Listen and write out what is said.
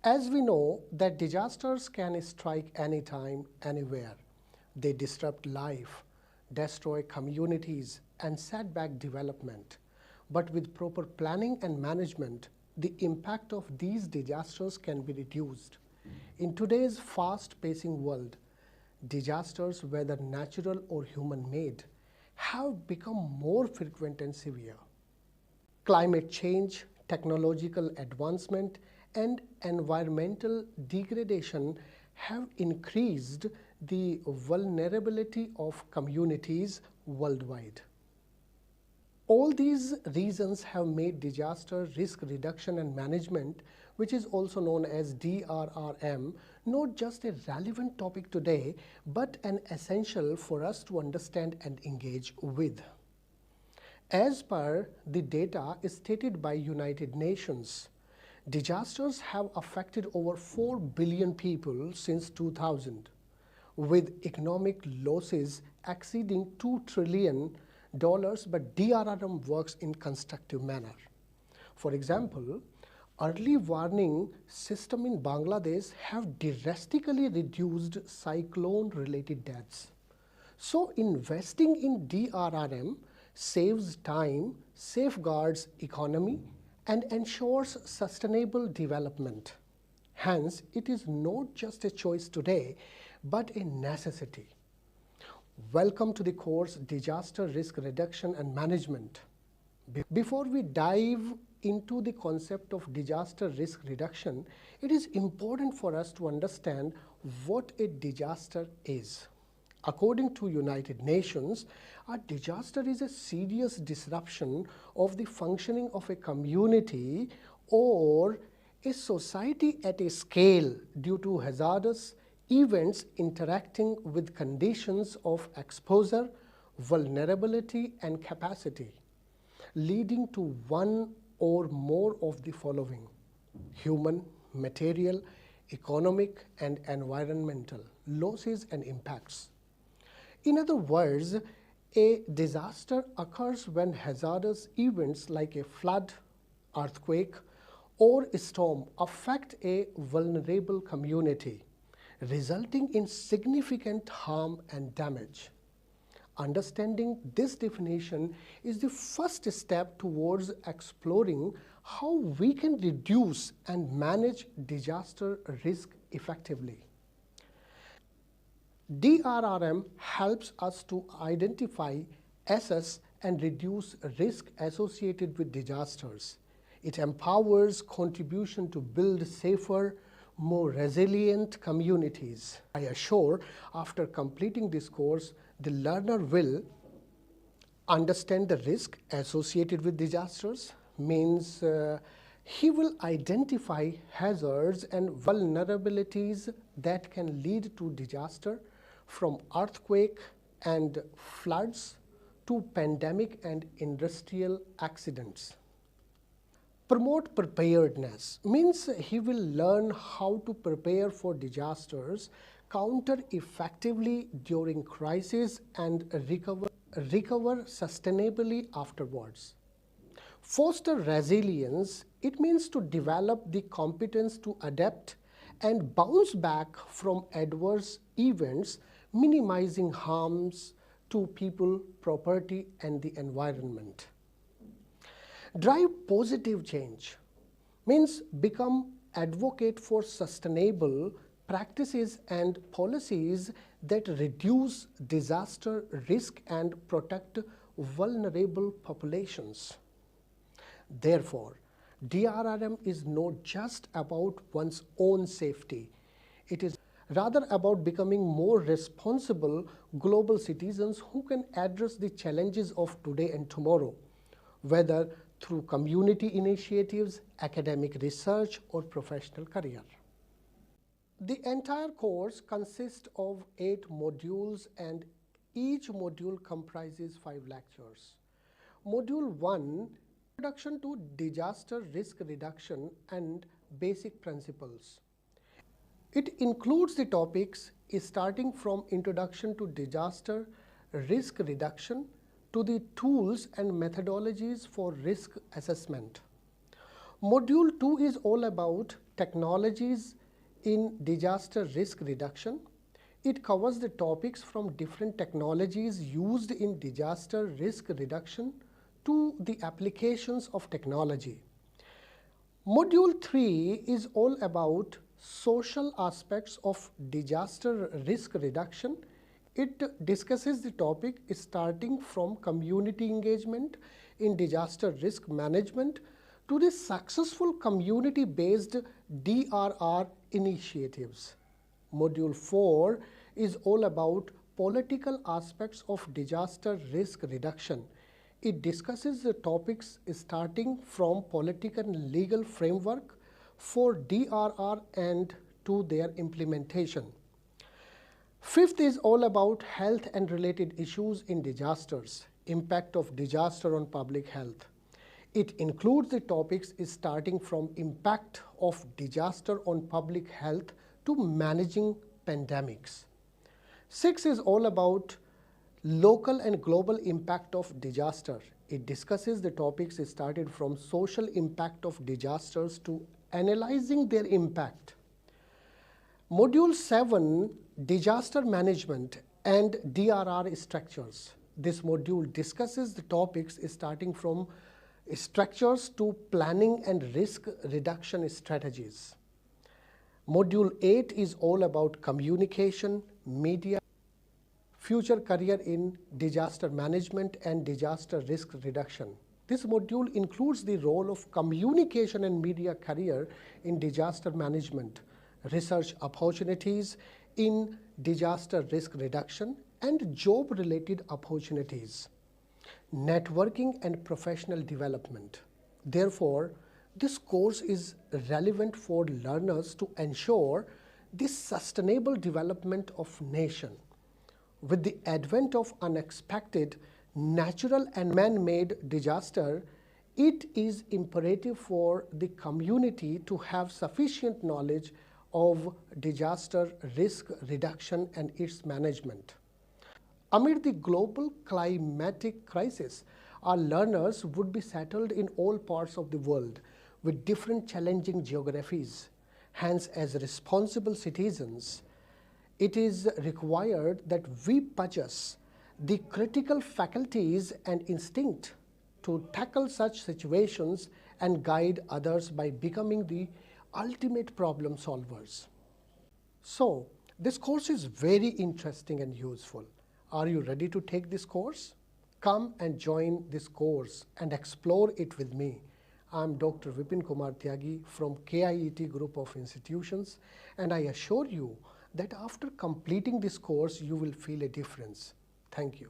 As we know that disasters can strike anytime, anywhere. They disrupt life, destroy communities, and set back development. But with proper planning and management, the impact of these disasters can be reduced. In today's fast-pacing world, disasters, whether natural or human-made, have become more frequent and severe. Climate change, technological advancement, and environmental degradation have increased the vulnerability of communities worldwide. All these reasons have made disaster risk reduction and management, which is also known as DRRM, not just a relevant topic today, but an essential for us to understand and engage with. As per the data stated by United Nations, disasters have affected over 4 billion people since 2000, with economic losses exceeding $2 trillion, but DRRM works in constructive manner. For example, early warning system in Bangladesh have drastically reduced cyclone-related deaths. So investing in DRRM saves time, safeguards economy, and ensures sustainable development. Hence, it is not just a choice today, but a necessity. Welcome to the course Disaster Risk Reduction and Management. Before we dive into the concept of disaster risk reduction, it is important for us to understand what a disaster is. According to United Nations, a disaster is a serious disruption of the functioning of a community or a society at a scale due to hazardous events interacting with conditions of exposure, vulnerability, and capacity, leading to one or more of the following: human, material, economic, and environmental losses and impacts. In other words, a disaster occurs when hazardous events like a flood, earthquake, or a storm affect a vulnerable community, resulting in significant harm and damage. Understanding this definition is the first step towards exploring how we can reduce and manage disaster risk effectively. DRRM helps us to identify, assess, and reduce risk associated with disasters. It empowers contribution to build safer, more resilient communities. I assure, after completing this course, the learner will understand the risk associated with disasters, means he will identify hazards and vulnerabilities that can lead to disaster, from earthquake and floods to pandemic and industrial accidents. Promote preparedness means he will learn how to prepare for disasters, counter effectively during crisis, and recover sustainably afterwards. Foster resilience, it means to develop the competence to adapt and bounce back from adverse events, minimizing harms to people, property, and the environment. Drive positive change means become advocate for sustainable practices and policies that reduce disaster risk and protect vulnerable populations. Therefore, DRRM is not just about one's own safety. It is rather about becoming more responsible global citizens who can address the challenges of today and tomorrow, whether through community initiatives, academic research, or professional career. The entire course consists of 8 modules, and each module comprises 5 lectures. Module 1, Introduction to Disaster Risk Reduction and Basic Principles. It includes the topics starting from Introduction to Disaster Risk Reduction to the tools and methodologies for risk assessment. Module 2 is all about technologies in disaster risk reduction. It covers the topics from different technologies used in disaster risk reduction to the applications of technology. Module 3 is all about social aspects of disaster risk reduction. It discusses the topic starting from community engagement in disaster risk management to the successful community-based DRR initiatives. Module 4 is all about political aspects of disaster risk reduction. It discusses the topics starting from political and legal framework for DRR and to their implementation. Fifth is all about health and related issues in disasters, impact of disaster on public health. It includes the topics starting from impact of disaster on public health to managing pandemics. Six is all about local and global impact of disaster. It discusses the topics started from social impact of disasters to analyzing their impact. Module 7, disaster management and DRR structures. This module discusses the topics starting from structures to planning and risk reduction strategies. Module 8 is all about communication, media, future career in disaster management and disaster risk reduction. This module includes the role of communication and media career in disaster management, research opportunities in disaster risk reduction, and job-related opportunities, networking and professional development. Therefore, this course is relevant for learners to ensure the sustainable development of nation. With the advent of unexpected natural and man-made disaster, it is imperative for the community to have sufficient knowledge of disaster risk reduction and its management. Amid the global climatic crisis, our learners would be settled in all parts of the world with different challenging geographies. Hence, as responsible citizens, it is required that we possess the critical faculties and instinct to tackle such situations and guide others by becoming the ultimate problem solvers. So, this course is very interesting and useful. Are you ready to take this course? Come and join this course and explore it with me. I'm Dr. Vipin Kumar Tyagi from KIET Group of Institutions, and I assure you that after completing this course, you will feel a difference. Thank you.